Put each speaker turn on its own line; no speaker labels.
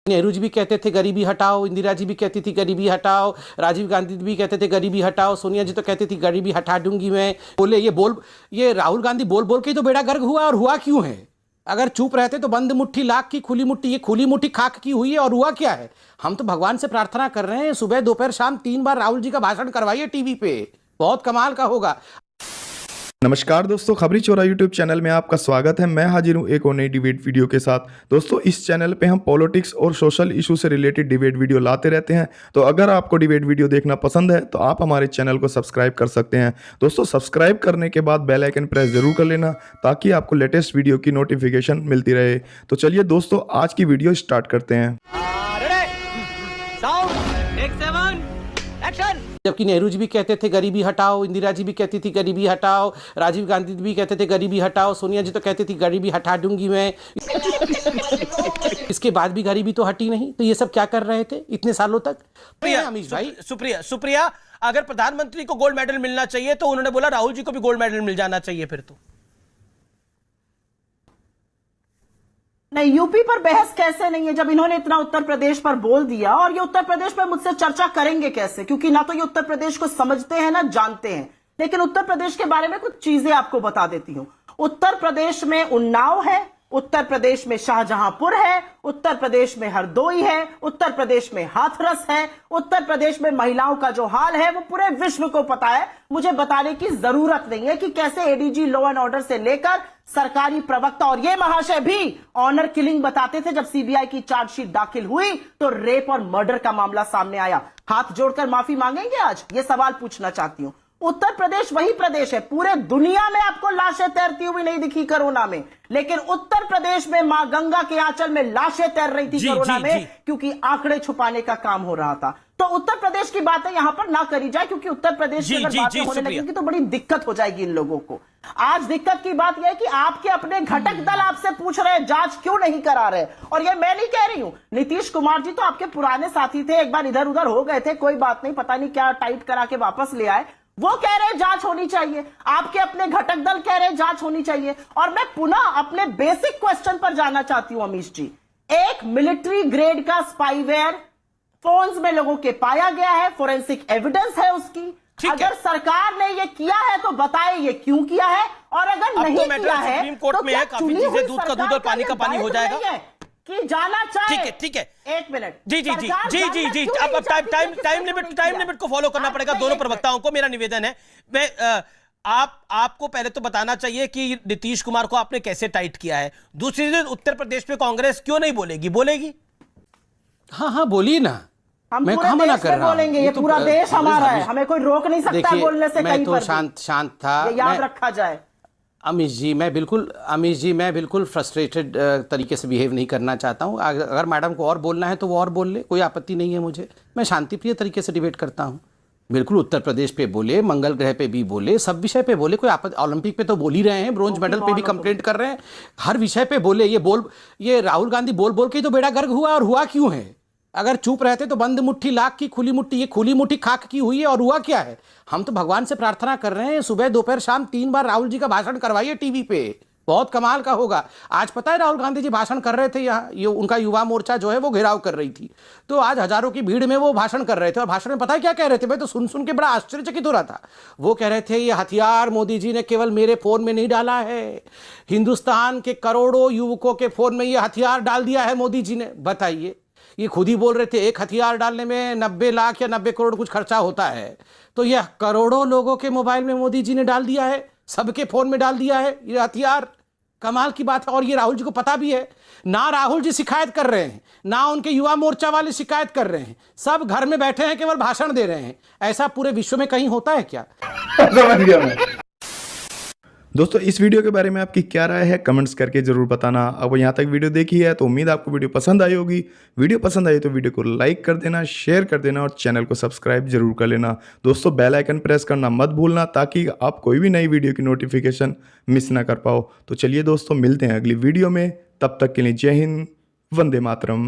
नेहरू जी भी कहते थे गरीबी हटाओ, इंदिरा जी भी कहती थी गरीबी हटाओ, राजीव गांधी भी कहते थे गरीबी हटाओ, सोनिया जी तो कहती थी गरीबी हटा दूंगी मैं। बोले ये राहुल गांधी बोल बोल के ही तो बेड़ा गर्क हुआ। और हुआ क्यों है? अगर चुप रहते तो बंद मुट्ठी लाख की खुली मुट्ठी, ये खुली मुट्ठी खाक की हुई है। और हुआ क्या है? हम तो भगवान से प्रार्थना कर रहे हैं, सुबह दोपहर शाम 3 बार राहुल जी का भाषण करवाइए टीवी पे, बहुत कमाल का होगा।
नमस्कार दोस्तों, खबरी चोरा यूट्यूब चैनल में आपका स्वागत है। मैं हाजिर हूं एक और नई डिबेट वीडियो के साथ। दोस्तों, इस चैनल पे हम पॉलिटिक्स और सोशल इशू से रिलेटेड डिबेट वीडियो लाते रहते हैं। तो अगर आपको डिबेट वीडियो देखना पसंद है तो आप हमारे चैनल को सब्सक्राइब कर सकते हैं। दोस्तों, सब्सक्राइब करने के बाद बेल आइकन प्रेस जरूर कर लेना ताकि आपको लेटेस्ट वीडियो की नोटिफिकेशन मिलती रहे। तो चलिए दोस्तों, आज की वीडियो स्टार्ट करते हैं।
जबकि नेहरू जी भी कहते थे गरीबी हटाओ, इंदिरा जी भी कहती थी गरीबी हटाओ, राजीव गांधी भी कहते थे गरीबी हटाओ, सोनिया जी तो कहती थी गरीबी हटा दूंगी मैं। इसके बाद भी गरीबी तो हटी नहीं। तो ये सब क्या कर रहे थे इतने सालों तक? अमीश भाई,
सुप्रिया, अगर प्रधानमंत्री को गोल्ड मेडल मिलना चाहिए तो उन्होंने बोला राहुल जी को भी गोल्ड मेडल मिल जाना चाहिए। फिर तो
नहीं, यूपी पर बहस कैसे नहीं है जब इन्होंने इतना उत्तर प्रदेश पर बोल दिया। और ये उत्तर प्रदेश पर मुझसे चर्चा करेंगे कैसे? क्योंकि ना तो ये उत्तर प्रदेश को समझते हैं ना जानते हैं। लेकिन उत्तर प्रदेश के बारे में कुछ चीजें आपको बता देती हूं। उत्तर प्रदेश में उन्नाव है, उत्तर प्रदेश में शाहजहांपुर है, उत्तर प्रदेश में हरदोई है, उत्तर प्रदेश में हाथरस है, उत्तर प्रदेश में महिलाओं का जो हाल है वो पूरे विश्व को पता है। मुझे बताने की जरूरत नहीं है कि कैसे एडीजी लॉ एंड ऑर्डर से लेकर सरकारी प्रवक्ता और ये महाशय भी ऑनर किलिंग बताते थे। जब सीबीआई की चार्जशीट दाखिल हुई तो रेप और मर्डर का मामला सामने आया। हाथ जोड़कर माफी मांगेंगे आज? ये सवाल पूछना चाहती हूं। उत्तर प्रदेश वही प्रदेश है, पूरे दुनिया में आपको लाशें तैरती हुई नहीं दिखी कोरोना में, लेकिन उत्तर प्रदेश में मां गंगा के आंचल में लाशें तैर रही थी कोरोना में, क्योंकि आंकड़े छुपाने का काम हो रहा था। तो उत्तर प्रदेश की बातें यहां पर ना करी जाए, क्योंकि उत्तर प्रदेश की अगर बातें होने लगेंगी तो बड़ी दिक्कत हो जाएगी इन लोगों को। आज दिक्कत की बात यह है कि आपके अपने घटक दल आपसे पूछ रहे हैं जांच क्यों नहीं करा रहे। और ये मैं नहीं कह रही हूं, नीतीश कुमार जी तो आपके पुराने साथी थे, एक बार इधर उधर हो गए थे, कोई बात नहीं, पता नहीं क्या टाइट करा के वापस ले आए। वो कह रहे हैं जांच होनी चाहिए, आपके अपने घटक दल कह रहे हैं जांच होनी चाहिए। और मैं पुनः अपने बेसिक क्वेश्चन पर जाना चाहती हूं अमीश जी। एक मिलिट्री ग्रेड का स्पाईवेयर फोन्स में लोगों के पाया गया है, फोरेंसिक एविडेंस है उसकी। अगर सरकार ने ये किया है तो बताए ये क्यों किया है, और अगर नहीं
तो
किया है
सुप्रीम कोर्ट में है, काफी चीजें दूध का दूध और पानी का पानी हो जाएगा
कि जाना चाहिए।
ठीक है,
एक मिनट।
जी अब टाइम लिमिट को फॉलो करना पड़ेगा दोनों प्रवक्ताओं को। मेरा निवेदन है, मैं आपको पहले तो बताना चाहिए कि नीतीश कुमार को आपने कैसे टाइट किया है। दूसरी चीज, उत्तर प्रदेश में कांग्रेस क्यों नहीं बोलेगी?
हाँ बोलिए ना,
मैं कहाँ मना कर रहा हूं? ये पूरा देश हमारा है, हमें कोई रोक नहीं सकता बोलने से।
मैं तो शांत था,
याद रखा जाए।
अमीश जी, मैं बिल्कुल फ्रस्ट्रेटेड तरीके से बिहेव नहीं करना चाहता हूं। अगर मैडम को और बोलना है तो वो और बोल ले, कोई आपत्ति नहीं है मुझे। मैं शांतिप्रिय तरीके से डिबेट करता हूं। बिल्कुल उत्तर प्रदेश पे बोले, मंगल ग्रह पे भी बोले, सब विषय पे बोले, कोई आपत्ति। ओलंपिक पे तो बोल ही रहे हैं, ब्रोंज मेडल पे भी कंप्लेंट कर रहे हैं, हर विषय पे बोले। ये राहुल गांधी बोल बोल के ही तो बेड़ा गर्क हुआ। और हुआ क्यों है? अगर चुप रहते तो बंद मुट्ठी लाख की खुली मुट्ठी, ये खुली मुट्ठी खाक की हुई है। और हुआ क्या है? हम तो भगवान से प्रार्थना कर रहे हैं, सुबह दोपहर शाम 3 बार राहुल जी का भाषण करवाइए टीवी पे, बहुत कमाल का होगा। आज पता है राहुल गांधी जी भाषण कर रहे थे यहाँ, ये उनका युवा मोर्चा जो है वो घेराव कर रही थी, तो आज हजारों की भीड़ में वो भाषण कर रहे थे। और भाषण में पता है क्या कह रहे थे? मैं तो सुन के बड़ा आश्चर्यचकित हो रहा था। वो कह रहे थे ये हथियार मोदी जी ने केवल मेरे फोन में नहीं डाला है, हिंदुस्तान के करोड़ों युवकों के फोन में ये हथियार डाल दिया है मोदी जी ने। बताइए, ये खुद ही बोल रहे थे एक हथियार डालने में 90 लाख या 90 करोड़ कुछ खर्चा होता है, तो यह करोड़ों लोगों के मोबाइल में मोदी जी ने डाल दिया है, सबके फोन में डाल दिया है ये हथियार। कमाल की बात है। और ये राहुल जी को पता भी है। ना राहुल जी शिकायत कर रहे हैं, ना उनके युवा मोर्चा वाले शिकायत कर रहे हैं, सब घर में बैठे हैं, केवल भाषण दे रहे हैं। ऐसा पूरे विश्व में कहीं होता है क्या?
समझ गया मैं। दोस्तों, इस वीडियो के बारे में आपकी क्या राय है कमेंट्स करके जरूर बताना। अब यहाँ तक वीडियो देखी है तो उम्मीद आपको वीडियो पसंद आई होगी। वीडियो पसंद आई तो वीडियो को लाइक कर देना, शेयर कर देना और चैनल को सब्सक्राइब जरूर कर लेना। दोस्तों, बेल आइकन प्रेस करना मत भूलना ताकि आप कोई भी नई वीडियो की नोटिफिकेशन मिस ना कर पाओ। तो चलिए दोस्तों, मिलते हैं अगली वीडियो में, तब तक के लिए जय हिंद, वंदे मातरम।